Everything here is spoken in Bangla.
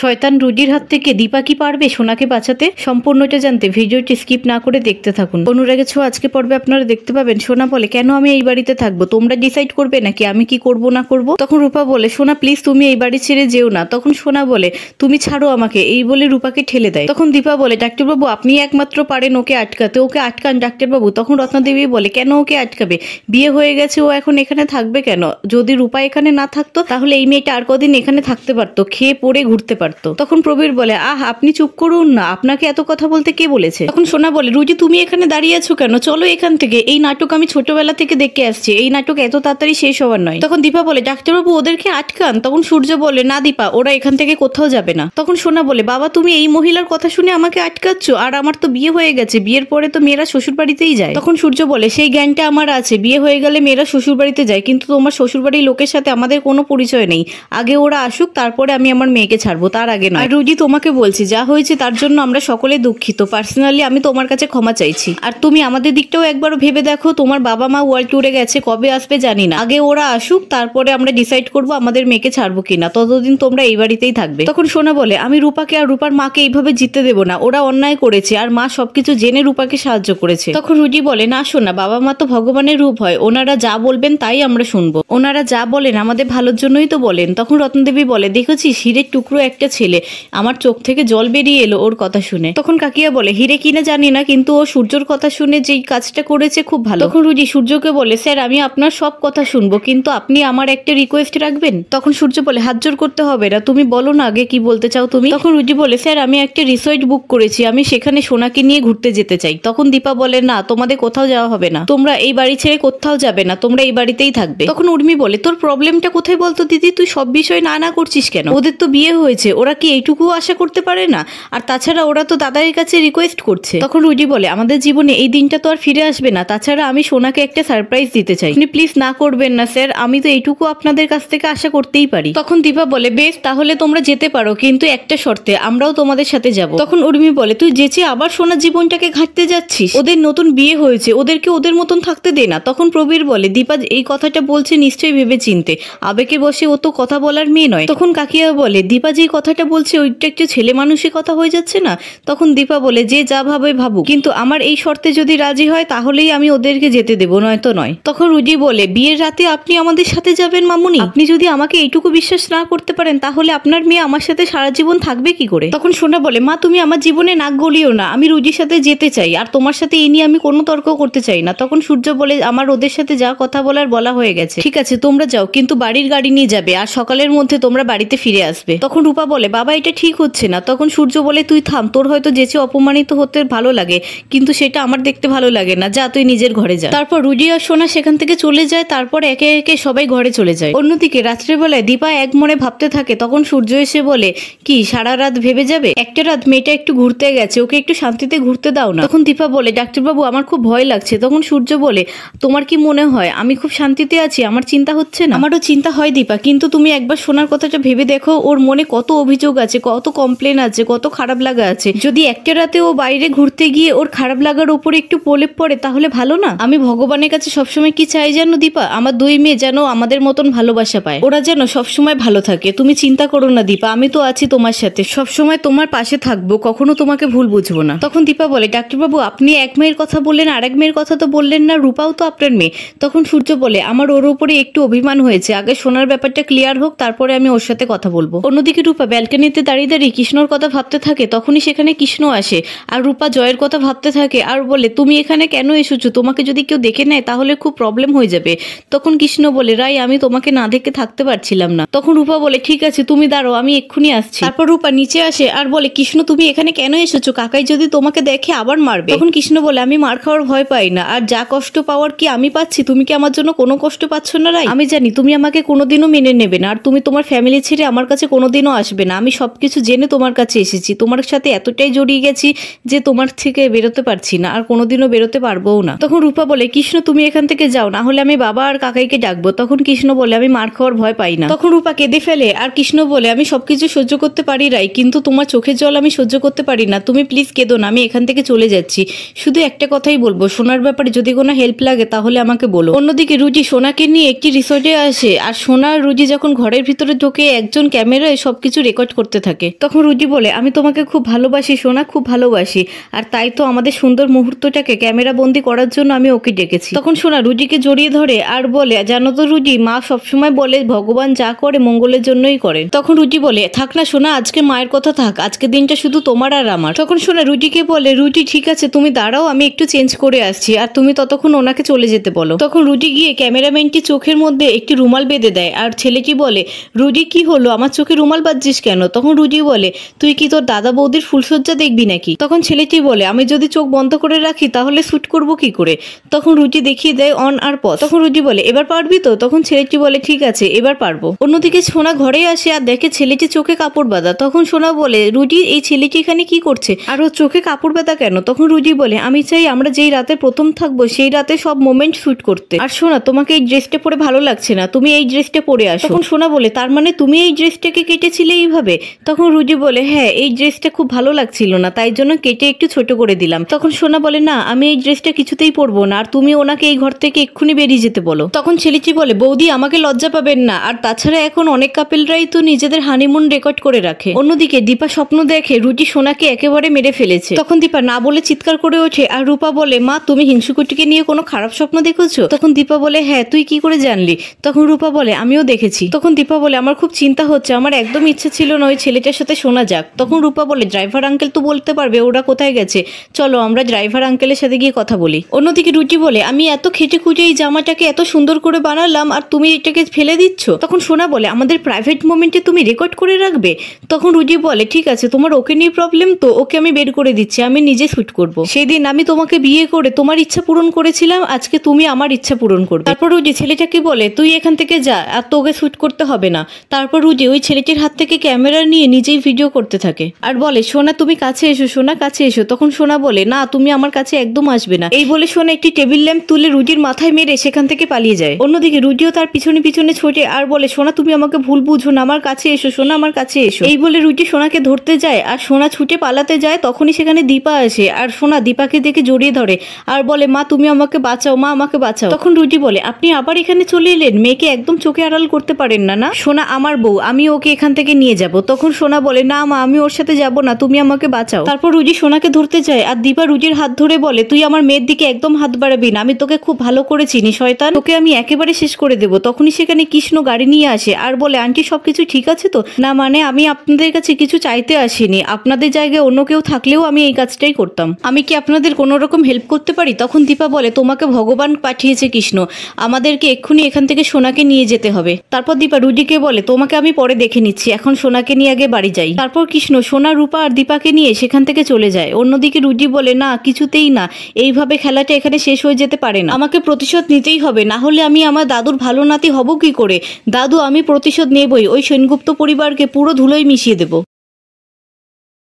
শয়তান রুজির হাত থেকে দীপা কি পারবে সোনাকে বাঁচাতে? সম্পূর্ণটা জানতে ভিডিওটি স্কিপ না করে দেখতে থাকুন। অনুরাগের ছোঁয়া আজকে পর্বে আপনারা দেখতে পাবেন সোনা বলে, কেন আমি এই বাড়িতে থাকবো? তোমরা ডিসাইড করবে নাকি আমি কি করব না করব? তখন রূপা বলে, সোনা প্লিজ তুমি এই বাড়ি ছেড়ে যেও না। তখন সোনা বলে, তুমি ছাড়ো আমাকে, এই বলে রূপাকে ঠেলে দেয়। তখন দীপা বলে, ডাক্তারবাবু আপনি একমাত্র পারেন ওকে আটকাতে, ওকে আটকান ডাক্তারবাবু। তখন রত্নাদেবী বলে, কেন ওকে আটকাবে? বিয়ে হয়ে গেছে, ও এখন এখানে থাকবে কেন? যদি রূপা এখানে না থাকতো তাহলে এই মেয়েটা আর কদিন এখানে থাকতে পারতো, খেয়ে পড়ে ঘুরতে পারতো। তখন প্রবীর বলে, আপনি চুপ করুন না, আপনাকে এত কথা বলতে কে বলেছে? তখন সোনা বলে, রুজি তুমি এখানে দাঁড়িয়ে আছো কেন? চলো এখান থেকে, এই নাটক আমি ছোটবেলা থেকে দেখে আসছি, এই নাটক এত তাড়াতাড়ি শেষ হওয়ার নয়। তখন দীপা বলে, ডাক্তারবাবু ওদেরকে আটকান। তখন সূর্য বলে, না দীপা, ওরা এখান থেকে কোথাও যাবে না। তখন সোনা বলে, বাবা তুমি এই মহিলার কথা শুনে আমাকে আটকাচ্ছ? আর আমার তো বিয়ে হয়ে গেছে, বিয়ের পরে তো মেয়েরা শ্বশুর বাড়িতেই যায়। তখন সূর্য বলে, সেই জ্ঞানটা আমার আছে, বিয়ে হয়ে গেলে মেয়েরা শ্বশুর বাড়িতে যায়, কিন্তু তোমার শ্বশুর বাড়ির লোকের সাথে আমাদের কোনো পরিচয় নেই। আগে ওরা আসুক, তারপরে আমি আমার মেয়েকে ছাড়বো, তার আগে নয়। আর রুজি তোমাকে বলছি, যা হয়েছে তার জন্য আমরা সকলে দুঃখিত। পার্সোনালি আমি তোমার কাছে ক্ষমা চাইছি। আর তুমি আমাদের দিকটাও একবার ভেবে দেখো, তোমার বাবা মা ওয়ার্ল্ড ট্যুরে গেছে, কবে আসবে জানি না। আগে ওরা আসুক, তারপরে আমরা ডিসাইড করবো আমাদের মেয়েকে ছাড়বো কিনা। ততদিন তোমরা এই বাড়িতেই থাকবে। তখন সোনা বলে, আমি রূপাকে আর রূপার মাকে এইভাবে জিততে দেবো না, ওরা অন্যায় করেছে, আর মা সবকিছু জেনে রূপাকে সাহায্য করেছে। তখন রুজি বলে, না সোনা, বাবা মা তো ভগবানের রূপ হয়, ওনারা যা বলবেন তাই আমরা শুনবো, ওনারা যা বলেন আমাদের ভালোর জন্যই তো বলেন। তখন রত্নদেবী বলে, দেখেছিস হীরের টুকরো একটা ছেলে, আমার চোখ থেকে জল বেরিয়ে এলো ওর কথা শুনে। তখন কাকিয়া বলে, হীরে কিনা জানি না, কিন্তু ও সূর্যর কথা শুনে যেই কাজটা করেছে খুব ভালো। তখন রুজি সূর্যকে বলে, স্যার আমি আপনার সব কথা শুনবো, কিন্তু আপনি আমার একটা রিকোয়েস্ট রাখবেন। তখন সূর্য বলে, হাত জোর করতে হবে না, তুমি বলো না আগে কি বলতে চাও তুমি। তখন রুজি বলে, স্যার আমি একটা রিসর্ট বুক করেছি, আমি সেখানে সোনাকে নিয়ে ঘুরতে যেতে চাই। তখন দীপা বলে, না তোমাদের কোথাও যাওয়া হবে না, তোমরা এই বাড়ি ছেড়ে কোথাও যাবে না, তোমরা এই বাড়িতেই থাকবে। তখন উর্মি বলে, তোর প্রবলেমটা কোথায় বলতো দিদি, তুই সব বিষয় না করছিস কেন? ওদের তো বিয়ে হয়েছে, ওরা কি এইটুকু আশা করতে পারে না? আর তাছাড়া ওরা তো দাদার কাছে রিকোয়েস্ট করছে। তখন রুজি বলে, আমাদের জীবনে এই দিনটা তো আর ফিরে আসবে না, তাছাড়া আমি সোনাকে একটা সারপ্রাইজ দিতে চাই, আপনি প্লিজ না করবেন না স্যার, আমি তো এইটুকু আপনাদের কাছ থেকে আশা করতেই পারি। তখন দীপা বলে, বেশ তাহলে তোমরা যেতে পারো, কিন্তু একটা শর্তে, আমরাও তোমাদের সাথে যাব। তখন উর্মি বলে, তুই যেচে আবার সোনার জীবনটাকে ঘাটতে যাচ্ছিস? ওদের নতুন বিয়ে হয়েছে, ওদেরকে ওদের মতন থাকতে দে না। তখন প্রবীর বলে, দীপা এই কথাটা বলছে নিশ্চয়ই ভেবে চিনতে, আবেগে বসে ও তো কথা বলার মেয়ে নয়। তখন কাকিয়া বলে, দীপা যে কথাটা বলছে ওইটা একটু ছেলে মানুষের কথা হয়ে যাচ্ছে না? তখন দীপা বলে, যে যা ভাবে ভাবুক, কিন্তু আমার এই শর্তে যদি রাজি হয় তাহলেই আমি ওদেরকে যেতে দেবো, নয়তো নয়। তখন রুজি বলে, বিয়ের রাতে আপনি আমাদের সাথে যাবেন মামুনি? আপনি যদি আমাকে এইটুকু বিশ্বাস না করতে পারেন তাহলে আপনার মেয়ে আমার সাথে সারা জীবন থাকবে কি করে? তখন সোনা বলে, মা তুমি আমার জীবনে নাক গলিও না, আমি রুজির সাথে যেতে চাই, আর তোমার সাথে এই নিয়ে আমি কোনো তর্ক করতে চাই না। তখন সূর্য বলে, আমার ওদের সাথে যা কথা বলার বলা হয়ে গেছে, ঠিক আছে তোমরা যাও, কিন্তু বাড়ির গাড়ি নিয়ে যাবে, আর সকালের মধ্যে তোমরা বাড়িতে ফিরে আসবে। তখন রূপা বলে, বাবা এটা ঠিক হচ্ছে না। তখন সূর্য বলে, তুই থাম, তোর হয়তো যেচে অপমানিত হতে ভালো লাগে, কিন্তু সেটা আমার দেখতে ভালো লাগে না, যা তুই নিজের ঘরে যা। তারপর রুজি আর সোনা সেখান থেকে চলে যায়, তারপর একে একে সবাই ঘরে চলে যায়। অন্যদিকে রাত্রেবেলায় দীপা এক মনে ভাবতে থাকে, তখন সূর্য এসে বলে, কি সারা রাত ভেবে যাবে? একটা রাত মেয়েটা একটু ঘুরতে গেছে, ওকে একটু শান্তিতে ঘুরতে দাও না। তখন দীপা বলে, ডাক্তারবাবু আমার খুব ভয় লাগছে। তখন সূর্য বলে, তোমার কি মনে হয় আমি খুব শান্তিতে আছি, আমার চিন্তা হচ্ছে না? আমারও চিন্তা হয় দীপা, কিন্তু তুমি একবার সোনার কথাটা ভেবে দেখো, ওর মনে কত অভিযোগ আছে, কত কমপ্লেন আছে, কত খারাপ লাগা আছে। যদি একটা রাতে ও বাইরে ঘুরতে গিয়ে ওর খারাপ লাগার উপরে একটু প্রলেপ পড়ে তাহলে ভালো না? আমি ভগবানের কাছে সবসময় কি চাই জানো দীপা, আমার দুই মেয়ে যেন আমাদের মতন ভালোবাসা পায়, ওরা যেন সবসময় ভালো থাকে। তুমি চিন্তা করো না দীপা, আমি তো আছি তোমার সাথে, সবসময় তোমার পাশে থাকবো, কখনো তোমাকে ভুল বুঝবো না। তখন দীপা বলে, ডাক্তারবাবু আপনি এক মেয়ের কথা বললেন, আর এক মেয়ের কথা তো বললেন না, রূপাও তো আপনার মেয়ে। তখন সূর্য বলে, আমার ওর উপরে একটু অভিমান হয়েছে, আগে সোনার ব্যাপারটা ক্লিয়ার হোক, তারপরে আমি ওর সাথে কথা বলবো। অন্যদিকে রূপা ব্যালকনিতে দাঁড়িয়ে দাঁড়িয়ে কৃষ্ণর কথা ভাবতে থাকে, তখনই সেখানে কৃষ্ণ আসে, আর রূপা জয়ের কথা ভাবতে থাকে, আর বলে, তুমি এখানে কেন এসেছো? তোমাকে যদি কেউ দেখে নেয় তাহলে খুব প্রবলেম হয়ে যাবে। তখন কৃষ্ণ বলে, রাই আমি তোমাকে না দেখে থাকতে পারছিলাম না। তখন রূপা বলে, ঠিক আছে তুমি দাঁড়াও, আমি এক্ষুনি আসছি। তারপর রূপা নিচে আসে আর বলে, কৃষ্ণ তুমি এখানে কেন এসেছো? কাকাই যদি তোমাকে দেখে আবার মারবে। তখন কৃষ্ণ বলে, আমি মার খাওয়ার ভয় পাই না, আর যা কষ্ট পাওয়ার কি আমি পাচ্ছি, তুমি কি আমার জন্য কোনো কষ্ট পাচ্ছ না রাই? আমি জানি তুমি আমাকে কোনোদিনও মেনে নেবে না, আর তুমি তোমার ফ্যামিলি ছেড়ে আমার কাছে কোনোদিনও আসবে না। আমি সবকিছু জেনে তোমার কাছে এসেছি, তোমার সাথে এতটাই জড়িয়ে গেছি যে তোমার থেকে বেরোতে পারছি না, আর কোনোদিনও বেরোতে পারবোও না। তখন রূপা বলে, কৃষ্ণ তুমি এখান থেকে যাও, না হলে আমি বাবা আর কাকাইকে ডাকবো। তখন কৃষ্ণ বলে, আমি মার খাওয়ার ভয় পাই না। তখন রূপা কেঁদে ফেলে, আর কৃষ্ণ বলে, আমি সবকিছু সহ্য করতে পারি রাই, কিন্তু তোমার চোখের জল আমি সহ্য করতে পারি না, তুমি প্লিজ কেঁদো না, আমি এখান থেকে চলে যাচ্ছি। শুধু একটা কথাই বলবো, সোনার ব্যাপারে যদি কোনো হেল্প লাগে তাহলে আমাকে বলো। অন্যদিকে রুজি সোনাকে নিয়ে একটি রিসোর্টে আসে, আর সোনা আর রুজি যখন ঘরের ভিতরে ঢোকে, একজন ক্যামেরায় সবকিছু রেকর্ড করতে থাকে। তখন রুজি বলে আমি তোমাকে খুব ভালোবাসি সোনা, খুব ভালোবাসি, আর তাই তো আমাদের সুন্দর মুহূর্তটাকে ক্যামেরা বন্দি করার জন্য আমি ওকে ডেকেছি। তখন সোনা রুজিকে জড়িয়ে ধরে আর বলে জানো তো রুজি, মা সবসময় বলে ভগবান যা করে মঙ্গলের জন্যই করেন। তখন রুজি বলে থাক না সোনা, আজকে মায়ের কথা থাক, আজকে দিনটা শুধু তোমার আর আমার। তখন সোনা রুজিকে বলে রুজি ঠিক আছে তুমি দাঁড়াও, আমি একটু চেঞ্জ করে আসছি, আর তুমি ততক্ষণ ওনাকে চলে যেতে বলো। তখন রুজি গিয়ে ক্যামেরাম্যানটি চোখের মধ্যে একটি রুমাল বেঁধে দেয়, আর ছেলেটি বলে রুজি কি হলো, আমার চোখে রুমাল বাঁধছিস কেন? তখন রুজি বলে তুই কি তোর দাদা বৌদির ফুলসজ্জা দেখবি নাকি? তখন ছেলেটি বলে আমি যদি চোখ বন্ধ করে রাখি তাহলে শুট করবো কি করে? তখন রুজি দেখিয়ে দেয় অন আর পজ। তখন রুজি বলে এবার পারবি তো? তখন ছেলেটি বলে ঠিক আছে এবার পারবো। অন্যদিকে সোনা ঘরে আসে আর দেখে ছেলেটি চোখে কাপড় বাঁধা। তখন সোনা বলে রুজি এই ছেলেটি এখানে কি করছে, আর ও চোখে কাপড় বাঁধা কেন? তখন রুজি বলে আমি চাই আমরা যেই রাতে প্রথম থাকবো সেই রাতে সব মোমেন্ট শুট করতে, আর সোনা তোমাকে এই ড্রেসটা পরে ভালো লাগছে না, তুমি এই ড্রেসটা পরে আসো। তখন সোনা বলে তার মানে তুমি এই ড্রেসটাকে কেটেছিলে এইভাবে? তখন রুজি বলে হ্যাঁ, এই ড্রেসটা খুব ভালো লাগছিল না তাই জন্য কেটে একটু ছোট করে দিলাম। তখন সোনা বলে না আমি এই ড্রেসটা কিছুতেই পরবো না, আর তুমি ওনাকে এই ঘর থেকে এক্ষুনি বেরিয়ে যেতে বলো। তখন ছেলেটি বলে বৌদি আমাকে লজ্জা পাবেন না, আর তাছাড়া এখন অনেক কাপেলরাই তো নিজেদের হানিমুন রেকর্ড করে রাখে। অন্যদিকে দীপা স্বপ্ন দেখে রুজি সোনাকে একেবারে মেরে ফেলেছে। তখন দীপা না বলে চিৎকার করে ওঠে, আর রূপা বলে মা তুমি হিংসুকুটিকে নিয়ে কোনো খারাপ স্বপ্ন দেখেছো? তখন দীপা বলে হ্যাঁ, তুই কি করে জানলি? তখন রূপা বলে আমিও দেখেছি। তখন দীপা বলে আমার খুব চিন্তা হচ্ছে, আমার একদম ইচ্ছে ছিল না ওই ছেলেটার সাথে শোনা যাক। তখন রূপা বলে ড্রাইভার আঙ্কেল তো বলতে পারবে ওরা কোথায় গেছে, চলো আমরা ড্রাইভার আঙ্কেলের সাথে গিয়ে কথা বলি। অন্যদিকে রুজি বলে আমি এত খেটে খুঁজে এই জামাটাকে এত সুন্দর করে বানালাম আর তুমি এটাকে ফেলে দিচ্ছ। তখন সোনা বলে আমাদের প্রাইভেট মোমেন্টে তুমি রেকর্ড করে রাখবে। তখন রুজি বলে ঠিক আছে তোমার ওকে নিয়ে প্রবলেম তো, ওকে আমি বের করে দিচ্ছি, আমি নিজে শুট করব। সেদিন আমি তোমাকে বিয়ে করে তোমার ইচ্ছা পূরণ করেছিলাম, আজকে তুমি আমার ইচ্ছা পূরণ করবে। তারপর রুজি ছেলেটাকে বলে তুই এখান থেকে যা, আর তোকে শুট করতে হবে না। তারপর রুজি ওই ছেলেটির হাত থেকে ক্যামেরা নিয়ে নিজেই ভিডিও করতে থাকে আর বলে সোনা তুমি কাছে এসো, সোনা কাছে এসো। তখন সোনা বলে না তুমি আমার কাছে একদম আসবে না। এই বলে সোনা একটি টেবিল ল্যাম্প তুলে রুজির মাথায় মেরে সেখান থেকে পালিয়ে যায়। অন্যদিকে রুজিও তার পিছনে পিছনে ছোটে আর বলে সোনা তুমি আমাকে ভুল বুঝো না, আমার কাছে এসো সোনা, আমার কাছে এসো। এই বলে রুজি সোনাকে ধরতে যায় আর সোনা ছুটে পালাতে যায়। তখনই সেখানে দীপা আসে আর সোনা দীপাকে দেখে জড়িয়ে ধরে আর বলে মা তুমি আমাকে বাঁচাও, মা আমাকে বাঁচাও। তখন রুজি বলে আপনি আবার এখানে চলে এলেন, মেয়েকে একদম চোখে আড়াল করতে পারেন না? না সোনা আমার বউ, আমি ওকে এখান থেকে নিয়ে যাব। তখন সোনা বলে না মা আমি ওর সাথে যাব না, তুমি আমাকে বাঁচাও। তারপর রুজি সোনাকে ধরতে যায় আর দীপা রুজির হাত ধরে বলে তুই আমার মেয়ের দিকে একদম হাত বাড়াবি না, আমি তোকে খুব ভালো করে চিনি শয়তান, তোকে আমি একেবারে শেষ করে দেবো। তখনই সেখানে কৃষ্ণ গাড়ি নিয়ে আসে আর বলে আন্টি সবকিছু ঠিক আছে তো? না মানে আমি আপনাদের কাছে কিছু চাইতে আসিনি, আপনাদের জায়গায় অন্য কেউ থাকলেও আমি এই কাজটাই করতাম, আমি কি আপনাদের কোনো রকম হেল্প করতে পারি? তখন দীপা বলে তোমাকে ভগবান পাঠিয়েছে কৃষ্ণ, আমাদেরকে এক্ষুনি এখান থেকে সোনাকে নিয়ে যেতে হবে। তারপর দীপা রুজিকে বলে তোমাকে আমি পরে দেখে নিচ্ছি, এখন সোনাকে নিয়ে আগে বাড়ি যাই। তারপর কৃষ্ণ সোনা রূপা আর দীপাকে নিয়ে সেখান থেকে চলে যায়। অন্যদিকে রুজি বলে না কিছুতেই না, এইভাবে খেলাটা এখানে শেষ হয়ে যেতে পারে না, আমাকে প্রতিশোধ নিতেই হবে, না হলে আমি আমার দাদুর ভালো নাতি হব কি করে? দাদু আমি প্রতিশোধ নেবই, ওই সেনগুপ্ত পরিবারকে পুরো ধুলোয় মিশিয়ে দেবো।